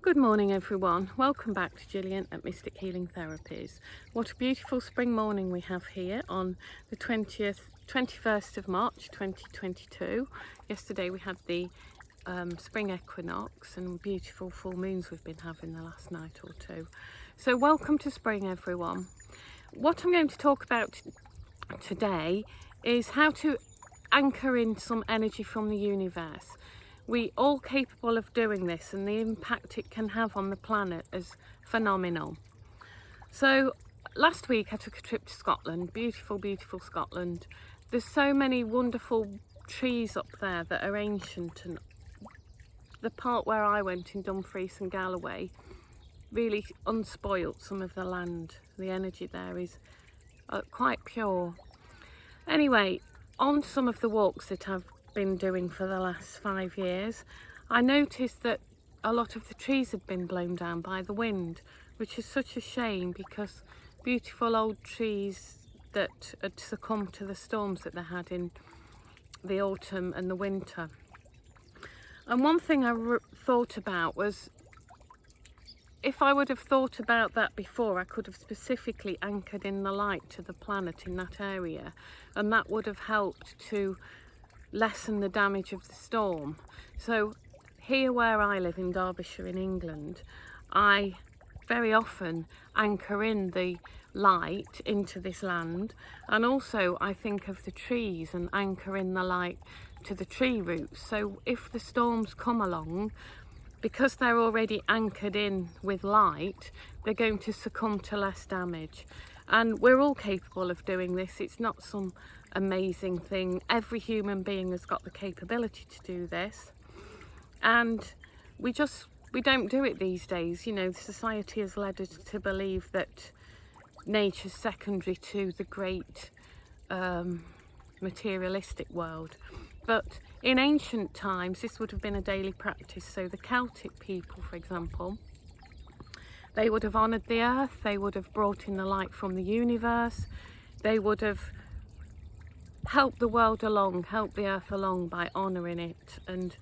Good morning everyone, welcome back to Gillian at Mystic Healing Therapies. What a beautiful spring morning we have here on the 21st of March 2022. Yesterday we had the spring equinox and beautiful full moons we've been having the last night or two. So welcome to spring everyone. What I'm going to talk about today is how to anchor in some energy from the universe. We're all capable of doing this, and the impact it can have on the planet is phenomenal. So last week I took a trip to Scotland, beautiful Scotland. There's so many wonderful trees up there that are ancient, and the part where I went in Dumfries and Galloway really unspoilt some of the land. The energy there is quite pure. Anyway, on some of the walks that I've been doing for the last 5 years, I noticed that a lot of the trees had been blown down by the wind, which is such a shame because beautiful old trees that had succumbed to the storms that they had in the autumn and the winter. And one thing I thought about was, if I would have thought about that before, I could have specifically anchored in the light to the planet in that area, and that would have helped to lessen the damage of the storm. So here where I live in Derbyshire in England, I very often anchor in the light into this land, and also I think of the trees and anchor in the light to the tree roots. So if the storms come along, because they're already anchored in with light, they're going to succumb to less damage. And we're all capable of doing this. It's not some amazing thing. Every human being has got the capability to do this, and we don't do it these days. You know, society has led us to believe that nature's secondary to the great materialistic world. But in ancient times, this would have been a daily practice. So the Celtic people, for example, they would have honoured the earth, they would have brought in the light from the universe, they would have helped the world along, helped the earth along by honouring it and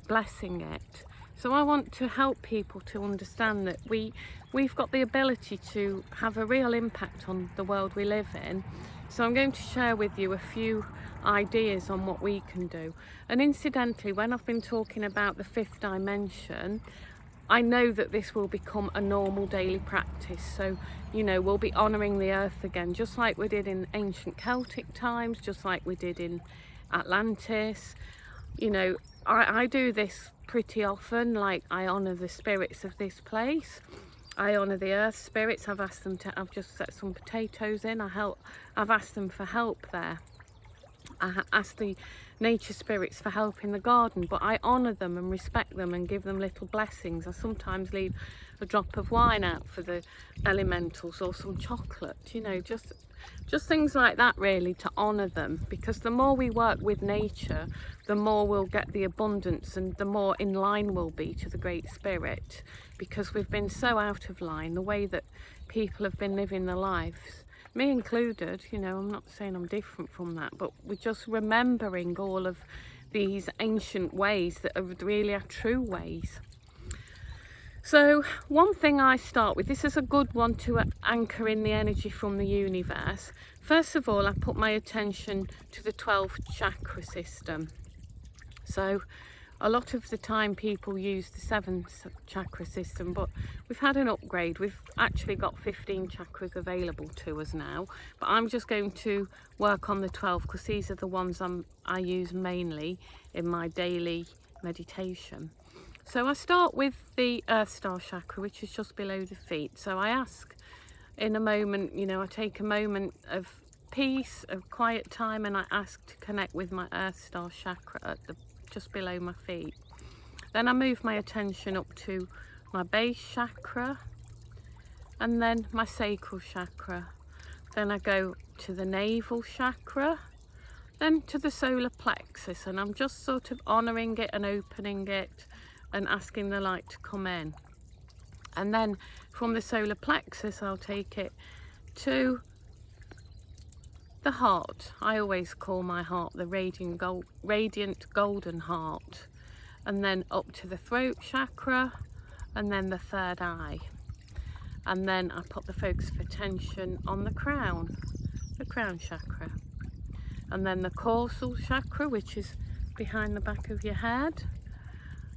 blessing it. So I want to help people to understand that we've got the ability to have a real impact on the world we live in. So I'm going to share with you a few ideas on what we can do. And incidentally, when I've been talking about the fifth dimension, I know that this will become a normal daily practice. So, you know, we'll be honouring the earth again, just like we did in ancient Celtic times, just like we did in Atlantis. You know, I do this pretty often. Like, I honour the spirits of this place, I honour the earth spirits. I've just set some potatoes in. I've asked them for help there. I ask the nature spirits for help in the garden, but I honour them and respect them and give them little blessings. I sometimes leave a drop of wine out for the elementals, or some chocolate, you know, just things like that, really, to honour them, because the more we work with nature, the more we'll get the abundance and the more in line we'll be to the Great Spirit, because we've been so out of line, the way that people have been living their lives, me included. You know, I'm not saying I'm different from that, but we're just remembering all of these ancient ways that are really our true ways. So one thing I start with, this is a good one to anchor in the energy from the universe. First of all, I put my attention to the 12th chakra system. So a lot of the time people use the 7th chakra system, but we've had an upgrade. We've actually got 15 chakras available to us now, but I'm just going to work on the 12 because these are the ones I use mainly in my daily meditation. So I start with the Earth Star chakra, which is just below the feet. So I ask in a moment, you know, I take a moment of peace, of quiet time, and I ask to connect with my Earth Star chakra at just below my feet. Then I move my attention up to my base chakra, and then my sacral chakra. Then I go to the navel chakra, then to the solar plexus, and I'm just sort of honouring it and opening it and asking the light to come in. And then from the solar plexus, I'll take it to the heart. I always call my heart the radiant golden heart. And then up to the throat chakra, and then the third eye. And then I put the focus of attention on the crown chakra. And then the causal chakra, which is behind the back of your head.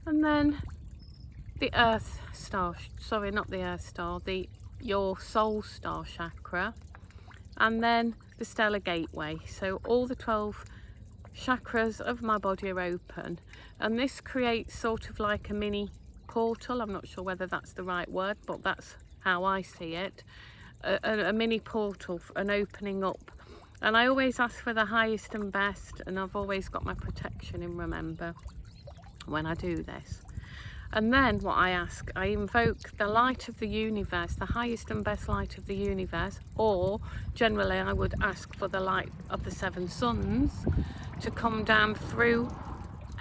And then the earth star, sorry, not the earth star, your soul star chakra. And then the stellar gateway. So all the 12 chakras of my body are open. And this creates sort of like a mini portal. I'm not sure whether that's the right word, but that's how I see it. A mini portal, an opening up. And I always ask for the highest and best, and I've always got my protection in, remember, when I do this. And then what I ask, I invoke the light of the universe, the highest and best light of the universe, or generally I would ask for the light of the 7 suns to come down through,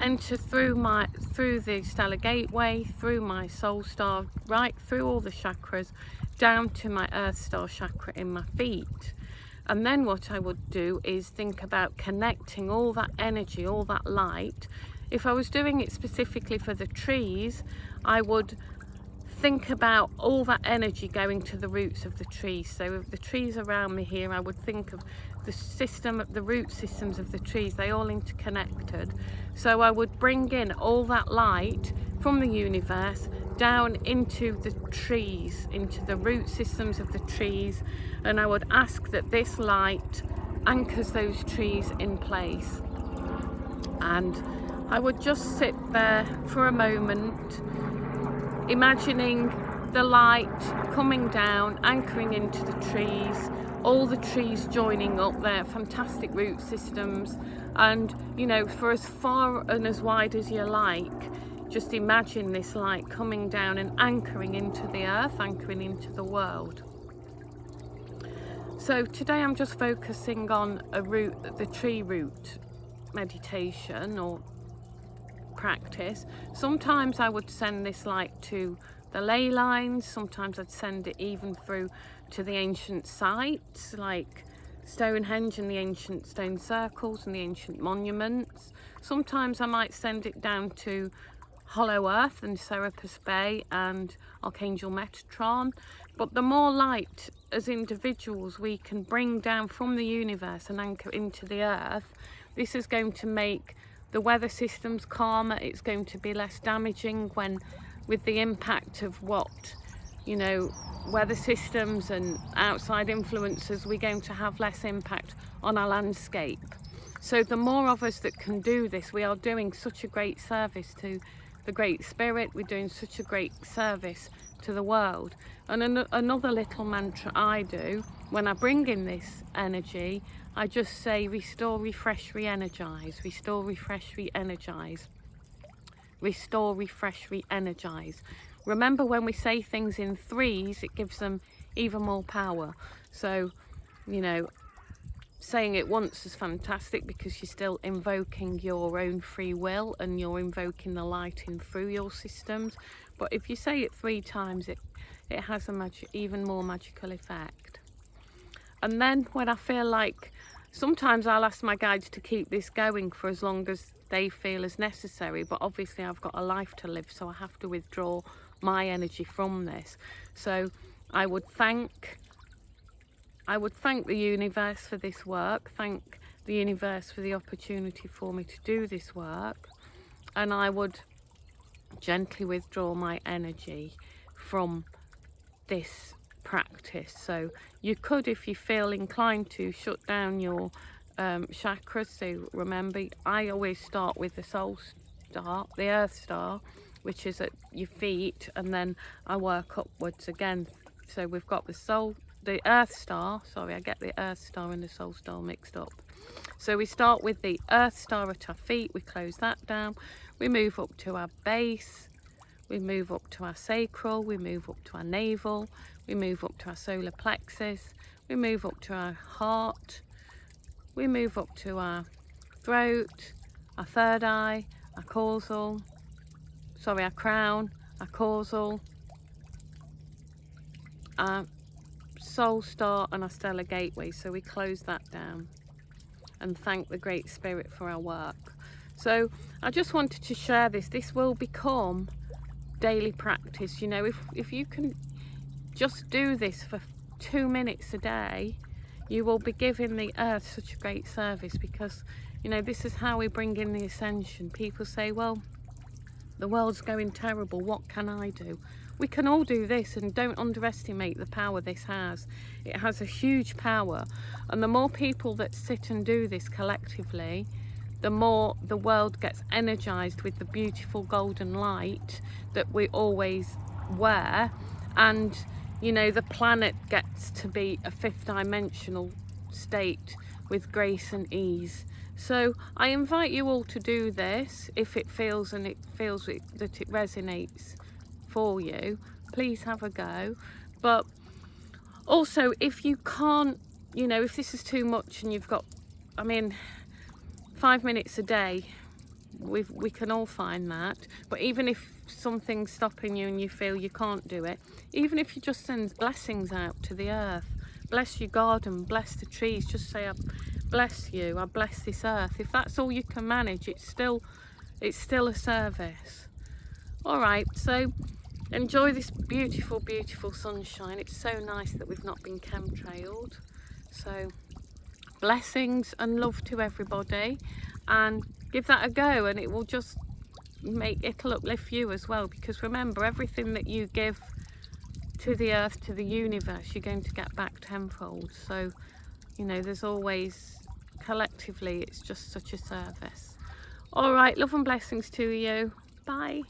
enter through the stellar gateway, through my soul star, right through all the chakras, down to my earth star chakra in my feet. And then what I would do is think about connecting all that energy, all that light. If I was doing it specifically for the trees, I would think about all that energy going to the roots of the trees. So if the trees around me here, I would think of the root systems of the trees, they all interconnected. So I would bring in all that light from the universe down into the trees, into the root systems of the trees, and I would ask that this light anchors those trees in place. And I would just sit there for a moment, imagining the light coming down, anchoring into the trees, all the trees joining up their fantastic root systems, and you know, for as far and as wide as you like, just imagine this light coming down and anchoring into the earth, anchoring into the world. So today I'm just focusing on the tree root meditation or practice. Sometimes I would send this light to the ley lines, sometimes I'd send it even through to the ancient sites like Stonehenge and the ancient stone circles and the ancient monuments. Sometimes I might send it down to Hollow Earth and Serapis Bay and Archangel Metatron. But the more light as individuals we can bring down from the universe and anchor into the earth, this is going to make the weather systems calmer. It's going to be less damaging when, with the impact of what, you know, weather systems and outside influences, we're going to have less impact on our landscape. So the more of us that can do this, we are doing such a great service to the Great Spirit, we're doing such a great service to the world. And another little mantra I do when I bring in this energy, I just say restore, refresh, re-energize, restore, refresh, re-energize, restore, refresh, re-energize. Remember, when we say things in threes, it gives them even more power. So, you know, saying it once is fantastic because you're still invoking your own free will and you're invoking the light in through your systems. But if you say it 3 times, it has a even more magical effect. And then when I feel like, sometimes I'll ask my guides to keep this going for as long as they feel is necessary, but obviously I've got a life to live, so I have to withdraw my energy from this. So I would thank the universe for this work, thank the universe for the opportunity for me to do this work, and I would gently withdraw my energy from this practice. So you could, if you feel inclined to, shut down your chakras. So remember, I always start with the soul star, the earth star, which is at your feet, and then I work upwards again. So we've got the earth star, sorry, I get the earth star and the soul star mixed up. So we start with the earth star at our feet, we close that down, we move up to our base, we move up to our sacral, we move up to our navel, we move up to our solar plexus, we move up to our heart, we move up to our throat, our third eye, our crown, our causal, our soul star and our stellar gateway. So we close that down and thank the Great Spirit for our work. So I just wanted to share this. This will become daily practice. You know, if you can just do this for 2 minutes a day, you will be giving the earth such a great service, because, you know, this is how we bring in the ascension. People say, well, the world's going terrible, what can I do? We can all do this, and don't underestimate the power this has. It has a huge power, and the more people that sit and do this collectively, the more the world gets energized with the beautiful golden light that we always wear, and, you know, the planet gets to be a 5th dimensional state with grace and ease. So I invite you all to do this if it feels that it resonates for you. Please have a go. But also, if you can't, you know, if this is too much and you've got, I mean, 5 minutes a day, we can all find that. But even if something's stopping you and you feel you can't do it, even if you just send blessings out to the earth, bless your garden, bless the trees, just say, I bless you, I bless this earth. If that's all you can manage, it's still a service. All right, so enjoy this beautiful, beautiful sunshine. It's so nice that we've not been chemtrailed. So blessings and love to everybody, and give that a go, and it will just it'll uplift you as well, because remember, everything that you give to the earth, to the universe, you're going to get back tenfold. So, you know, there's always, collectively, it's just such a service. All right, love and blessings to you. Bye.